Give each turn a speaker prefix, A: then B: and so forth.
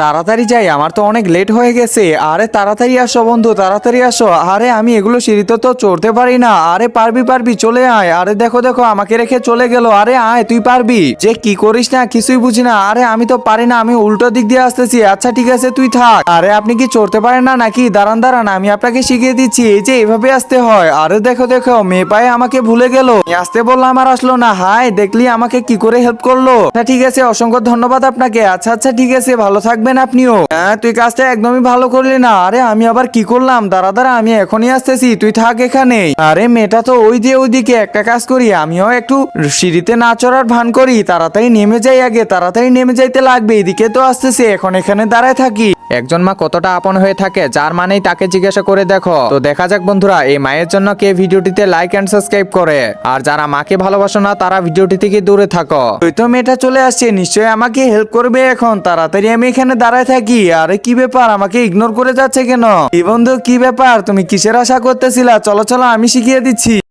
A: তাড়াতাড়ি যাই, আমার তো অনেক লেট হয়ে গেছে। আরে তাড়াতাড়ি আসো বন্ধু, তাড়াতাড়ি আসো। আরে আমি এগুলো সিঁড়িতে তো চড়তে পারি না। আরে পারবি পারবি, চলে আয়। আরে দেখো দেখো আমাকে রেখে চলে গেল। আরে আয়, তুই পারবি। যে কি করিস না কিছুই বুঝি না। আরে আমি তো পারি না, আমি উল্টো দিক দিয়ে আসতেছি। আচ্ছা ঠিক আছে তুই থাক। আরে আপনি কি চড়তে পারেন না নাকি? দাঁড়ান দাঁড়ান, আমি আপনাকে শিখিয়ে দিচ্ছি। এই যে এভাবে আসতে হয়। আরে দেখো দেখো, মেয়ে পায়ে আমাকে ভুলে গেল। আসতে বললাম আর আসলো না। হাই, দেখলি আমাকে কি করে হেল্প করলো। আচ্ছা ঠিক আছে, অসংখ্য ধন্যবাদ আপনাকে। আচ্ছা আচ্ছা ঠিক আছে, ভালো থাকবেন আপনিও। হ্যাঁ, তুই কাজটা একদমই ভালো করলি না। আরে আমি আবার কি করলাম? দাঁড়া দাঁড়া, আমি এখনই আসতেছি, তুই থাক এখানে। আরে মেয়েটা তো ওই যে ওইদিকে। একটা কাজ করি, আমিও একটু সিঁড়িতে না চড়ার ভান করি। তাড়াতাড়ি নেমে যাই আগে, তাড়াতাড়ি নেমে যাইতে লাগবে। এদিকে তো আসতেছে, এখন এখানে দাঁড়ায় থাকি। একজন মা কতটা আপন হয়ে থাকে, যার মানেই তাকে জিজ্ঞাসা করে দেখো। তো দেখা যাক বন্ধুরা, এই মায়ের জন্য কে ভিডিওটিতে লাইক এন্ড সাবস্ক্রাইব করে। আর যারা মাকে ভালোবাসো না, তারা ভিডিওটি থেকে দূরে থাকো। ওই তো মেয়েটা চলে আসছে, নিশ্চয়ই আমাকে হেল্প করবে এখন। তাড়াতাড়ি আমি এখানে দাঁড়ায় থাকি। আরে কি ব্যাপার, আমাকে ইগনোর করে যাচ্ছে কেন? এই বন্ধু কি ব্যাপার, তুমি কিসের আশা করতেছিলা? চলো চলো, আমি শিখিয়ে দিচ্ছি।